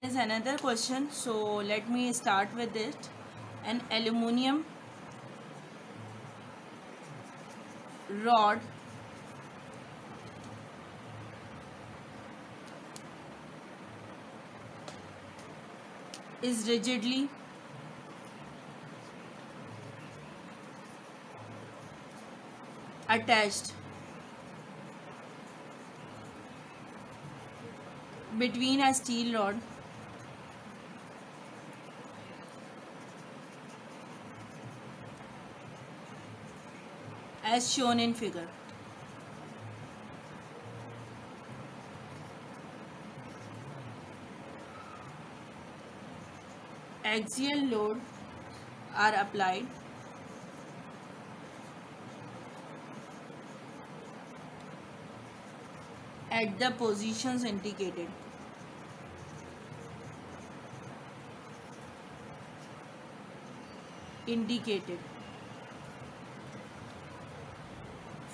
Is another question, so let me start with it. An aluminum rod is rigidly attached between a steel rod as shown in figure. Axial load are applied at the positions indicated.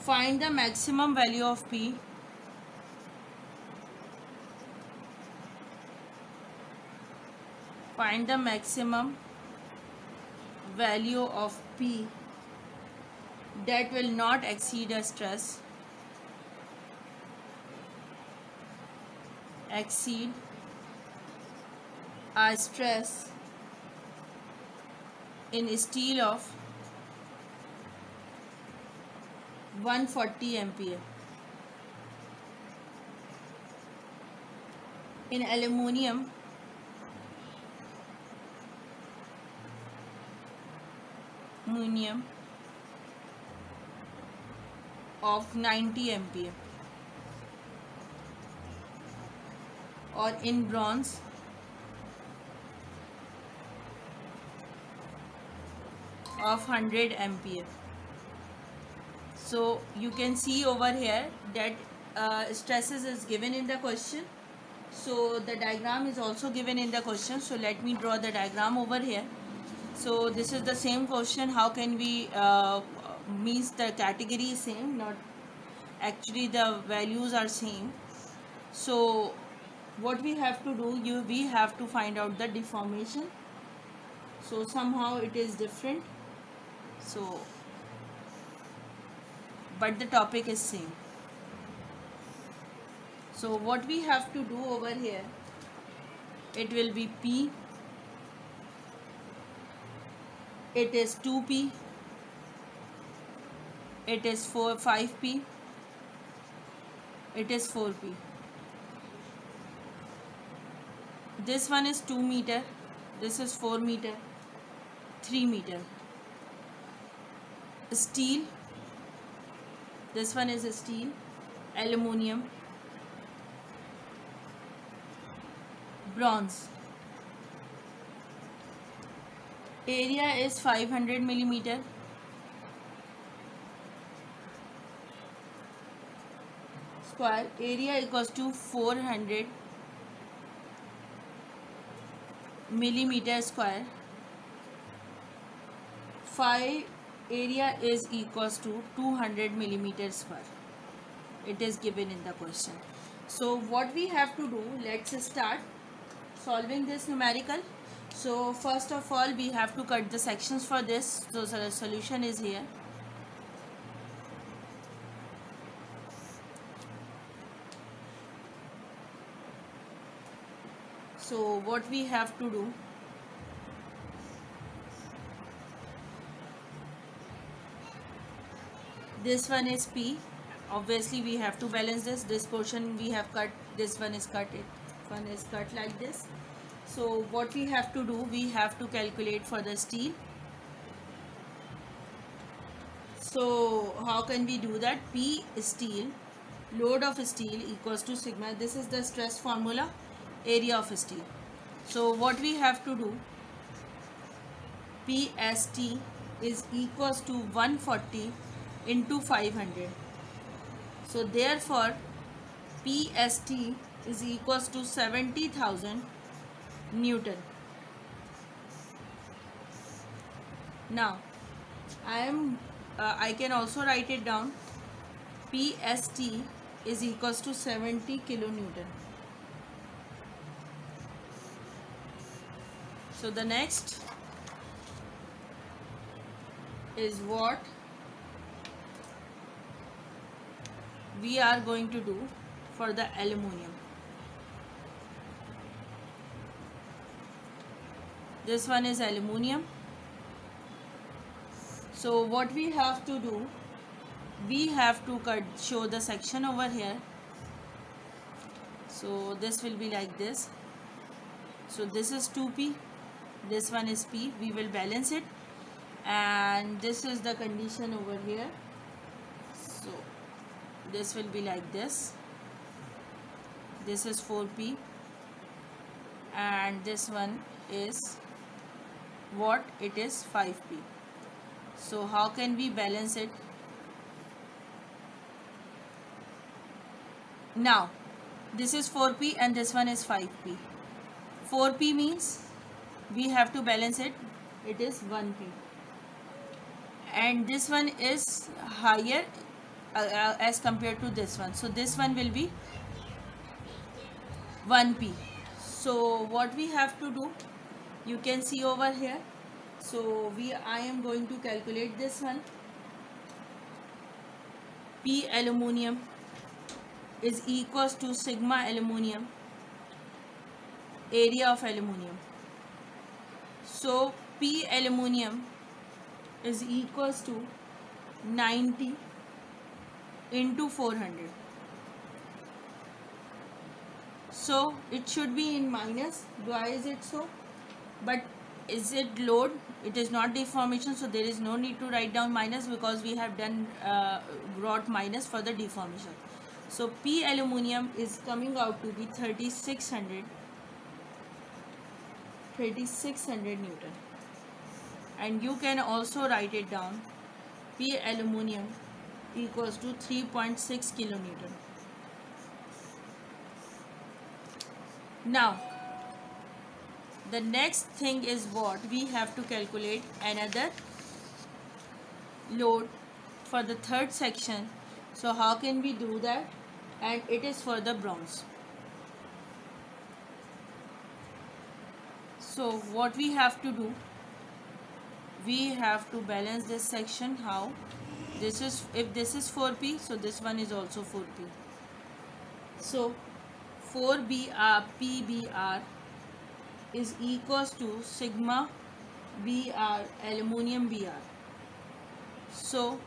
Find the maximum value of P that will not exceed a stress in steel of 140 ampere. In aluminium of 90 ampere, or in bronze of 100 ampere. So you can see over here that stresses is given in the question. So the diagram is also given in the question. So let me draw the diagram over here. So this is the same question. How can we means the category is same, not actually the values are same. So what we have to do, we have to find out the deformation. So somehow it is different. So but the topic is same. So what we have to do over here, it will be P, it is 2P, it is 5P, it is 4P. This one is 2 meter, this is 4 meter, 3 meter. Steel, this one is steel, aluminium, bronze. Area is 500 millimeter. Square. Area equals to 400 millimeter square. 5 area is equals to 200 millimeter square. It is given in the question. So what we have to do, let's start solving this numerical. So first of all we have to cut the sections for this. So the solution is here. So what we have to do, this one is P, obviously we have to balance this portion we have cut, this one is cut, one is cut like this. So what we have to do, we have to calculate for the steel. So how can we do that? P steel, load of steel equals to sigma, this is the stress formula, area of steel. So what we have to do, PST is equals to 140 into 500. So therefore PST is equals to 70,000 Newton. Now I can also write it down. PST is equals to 70 kilonewton. So the next is what we are going to do for the aluminum. This one is aluminum. So what we have to do, we have to show the section over here. So this will be like this. So this is 2p, this one is p. We will balance it, and this is the condition over here. So this will be like this. This is 4p, and this one is what? It is 5p. So how can we balance it? Now this is 4p and this one is 5p. 4p means we have to balance it, it is 1p, and this one is higher as compared to this one, so this one will be 1p. So what we have to do, you can see over here. So I am going to calculate this one. P aluminum is equals to sigma aluminum area of aluminum. So P aluminum is equals to 90 into 400. So it should be in minus. Why is it so? But is it load? It is not deformation, so there is no need to write down minus because we have done brought minus for the deformation. So P aluminum is coming out to be 3600 Newton, and you can also write it down. P aluminum equals to 3.6 kilonewton. Now the next thing is what? We have to calculate another load for the third section. So how can we do that? And it is for the bronze. So what we have to do, we have to balance this section. How? This is, if this is 4p, so this one is also 4p. So 4br PBR is equals to sigma Br aluminum Br. So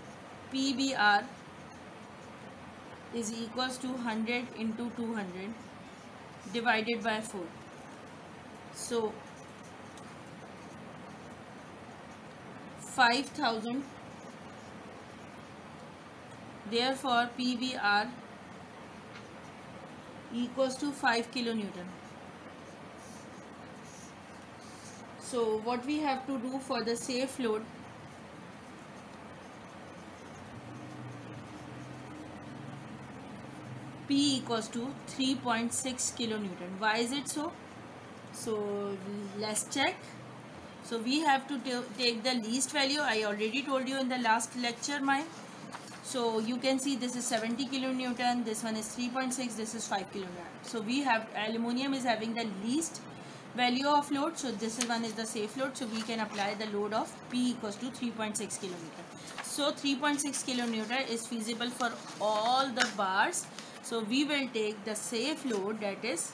PBR is equals to 100 into 200 divided by 4. So 5000. Therefore PBR equals to 5 kilonewton. So what we have to do for the safe load, P equals to 3.6 kilonewton. Why is it so? So let's check. So we have to take the least value. I already told you in the last lecture mine. So you can see this is 70 kilonewton, this one is 3.6, this is 5 kilonewton. So we have, aluminum is having the least value of load, so this one is the safe load, so we can apply the load of P equals to 3.6 kilonewton. So 3.6 kilonewton is feasible for all the bars, so we will take the safe load, that is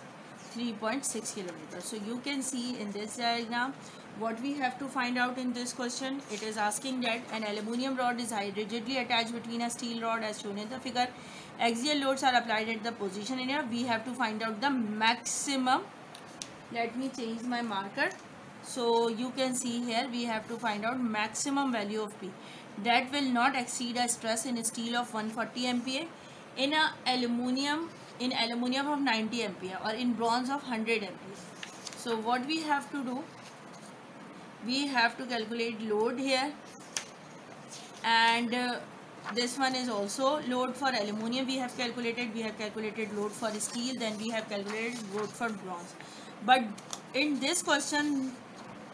3.6 kilonewton. So you can see in this diagram what we have to find out in this question. It is asking that an aluminum rod is rigidly attached between a steel rod as shown in the figure. Axial loads are applied at the position in here. We have to find out the maximum. Let me change my marker. So you can see here we have to find out maximum value of P that will not exceed a stress in steel of 140 MPa, in a aluminum of 90 MPa, or in bronze of 100 MPa. So what we have to do, we have to calculate load here, and this one is also load for aluminum. We have calculated load for steel, then we have calculated load for bronze. But in this question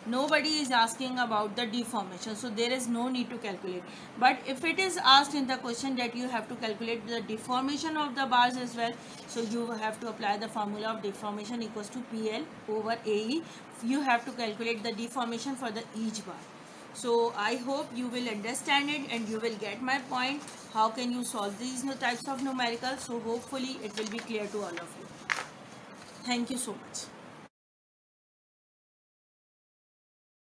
Nobody is asking about the deformation, so there is no need to calculate. But if it is asked in the question that you have to calculate the deformation of the bars as well, so you have to apply the formula of deformation equals to PL over AE. You have to calculate the deformation for the each bar. So I hope you will understand it and you will get my point. How can you solve these types of numericals? So hopefully it will be clear to all of you. Thank you so much.